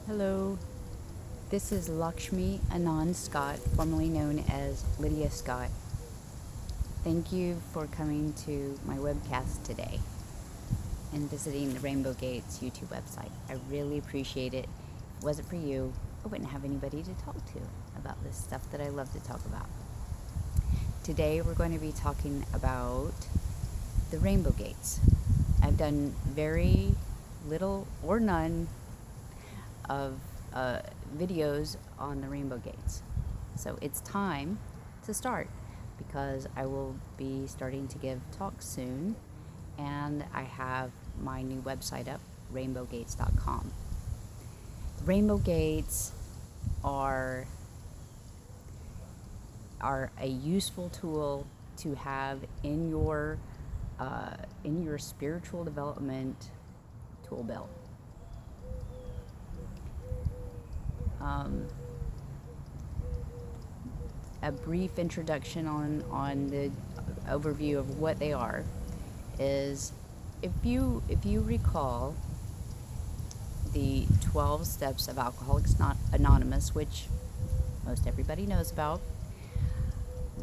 Hello, this is Laxmi Anand Scott, formerly known as Lydia Scott. Thank you for coming to my webcast today and visiting the Rainbow Gates YouTube website. I really appreciate it. If it wasn't for you, I wouldn't have anybody to talk to about this stuff that I love to talk about. Today we're going to be talking about the Rainbow Gates. I've done very little or none of videos on the Rainbow Gates. So it's time to start because I will be starting to give talks soon, and I have my new website up, rainbowgates.com. Rainbow Gates are a useful tool to have in your spiritual development tool belt. A brief introduction on the overview of what they are is, if you recall the 12 steps of Alcoholics Anonymous, which most everybody knows about,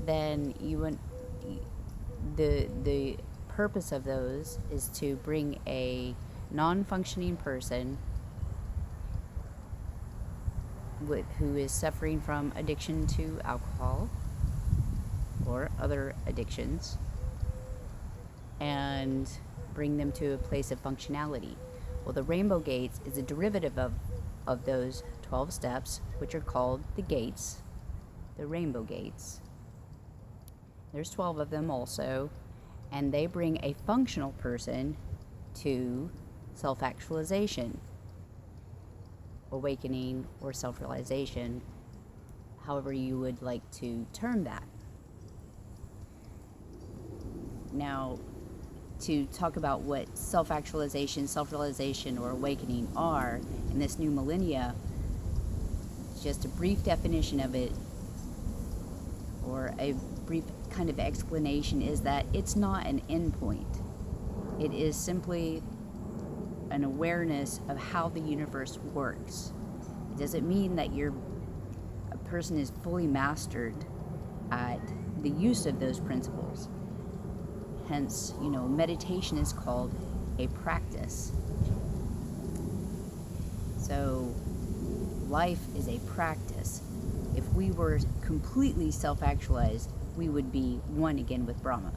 then the purpose of those is to bring a non-functioning person who is suffering from addiction to alcohol or other addictions, and bring them to a place of functionality. Well, the Rainbow Gates is a derivative of those 12 steps, which are called the gates, the Rainbow Gates. There's 12 of them also, and they bring a functional person to self-actualization, awakening, or self-realization, however you would like to term that. Now, to talk about what self-actualization, self-realization, or awakening are in this new millennia, just a brief definition of it, or a brief kind of explanation, is that it's not an endpoint. It is simply an awareness of how the universe works. It doesn't mean that a person is fully mastered at the use of those principles. Hence, meditation is called a practice. So life is a practice. If we were completely self-actualized, we would be one again with Brahma,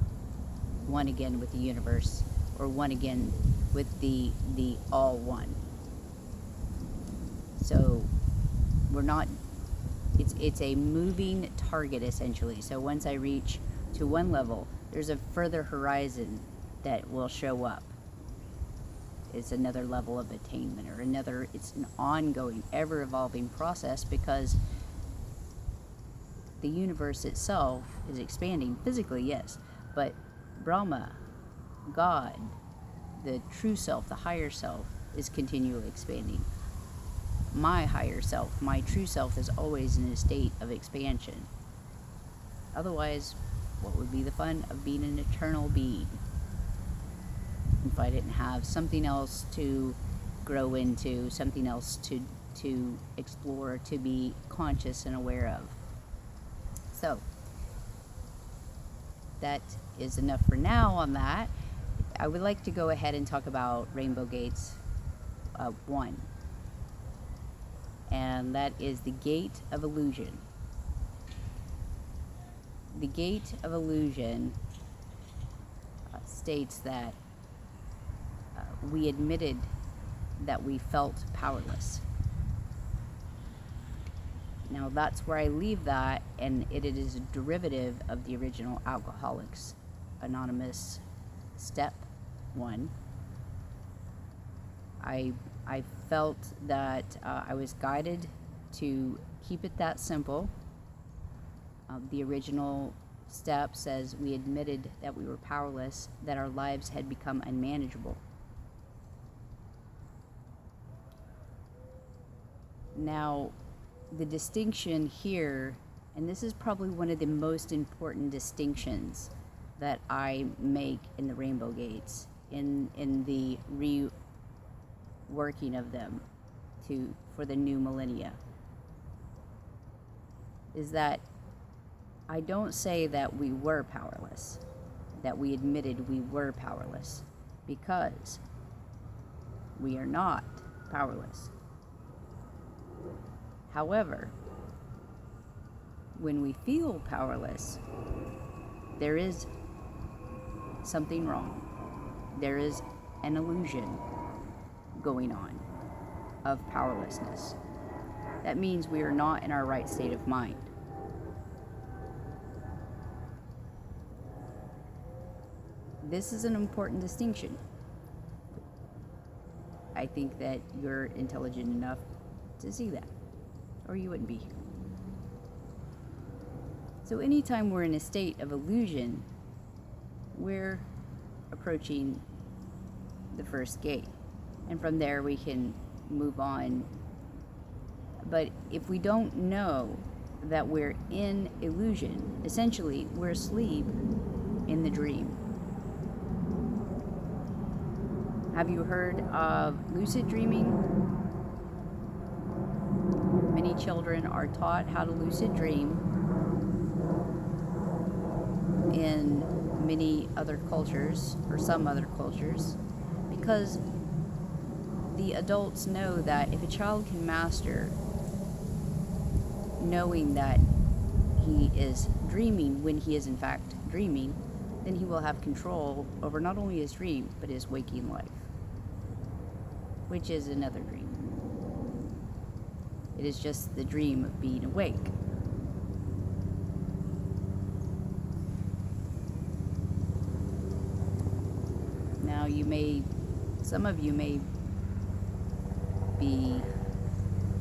one again with the universe, or one again with the all one. So we're not, it's a moving target essentially. So once I reach to one level, there's a further horizon that will show up. It's another level of attainment, or it's an ongoing, ever evolving process, because the universe itself is expanding physically, yes, but Brahma, God, the true self, the higher self, is continually expanding. My higher self, my true self, is always in a state of expansion. Otherwise, what would be the fun of being an eternal being if I didn't have something else to grow into, something else to explore, to be conscious and aware of? So that is enough for now on that. I would like to go ahead and talk about Rainbow Gates 1, and that is the Gate of Illusion. The Gate of Illusion states that we admitted that we felt powerless. Now that's where I leave that, and it is a derivative of the original Alcoholics Anonymous step 1. I felt that I was guided to keep it that simple. The original step says we admitted that we were powerless, that our lives had become unmanageable. Now, the distinction here, and this is probably one of the most important distinctions that I make in the Rainbow Gates, in the reworking of them, for the new millennia is that I don't say that we were powerless, that we admitted we were powerless, because we are not powerless. However, when we feel powerless, there is something wrong. There is an illusion going on of powerlessness. That means we are not in our right state of mind. This is an important distinction. I think that you're intelligent enough to see that, or you wouldn't be here. So anytime we're in a state of illusion, we're approaching the first gate. And from there we can move on. But if we don't know that we're in illusion, essentially we're asleep in the dream. Have you heard of lucid dreaming? Many children are taught how to lucid dream in many other cultures, or some other cultures, because the adults know that if a child can master knowing that he is dreaming when he is in fact dreaming, then he will have control over not only his dream, but his waking life, which is another dream. It is just the dream of being awake. Now some of you may be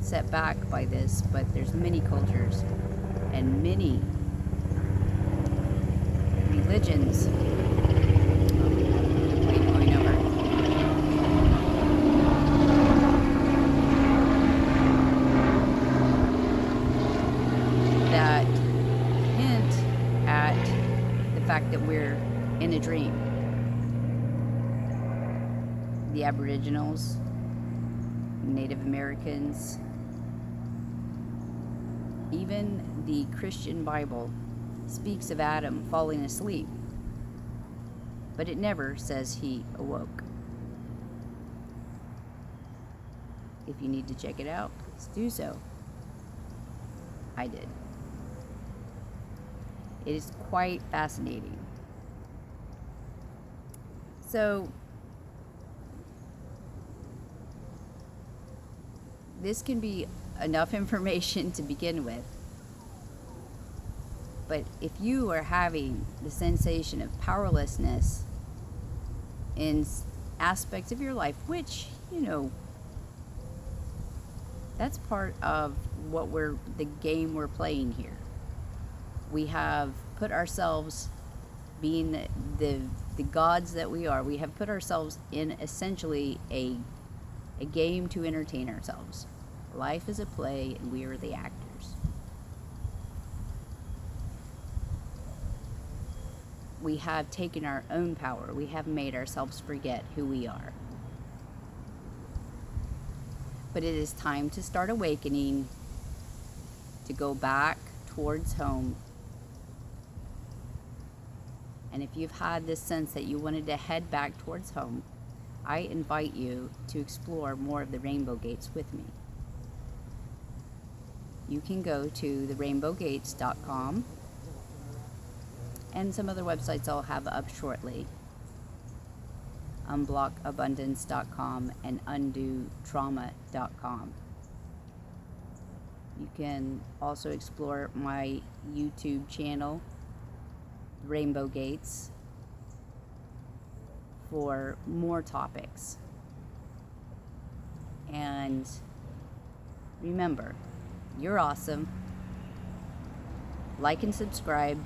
set back by this, but there's many cultures and many religions. Going over. That hint at the fact that we're in a dream. The Aboriginals, Native Americans, even the Christian Bible speaks of Adam falling asleep, but it never says he awoke. If you need to check it out, please do so. I did. It is quite fascinating. So, this can be enough information to begin with. But if you are having the sensation of powerlessness in aspects of your life, which, that's part of the game we're playing here. We have put ourselves, being the gods that we are, we have put ourselves in essentially a game to entertain ourselves. Life is a play and we are the actors. We have taken our own power. We have made ourselves forget who we are. But it is time to start awakening, to go back towards home. And if you've had this sense that you wanted to head back towards home, I invite you to explore more of the Rainbow Gates with me. You can go to therainbowgates.com and some other websites I'll have up shortly. Unblockabundance.com and undotrauma.com. You can also explore my YouTube channel, Rainbow Gates, for more topics. And remember, you're awesome. Like and subscribe.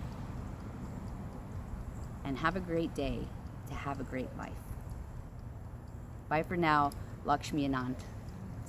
And have a great day to have a great life. Bye for now, Laxmi Anand.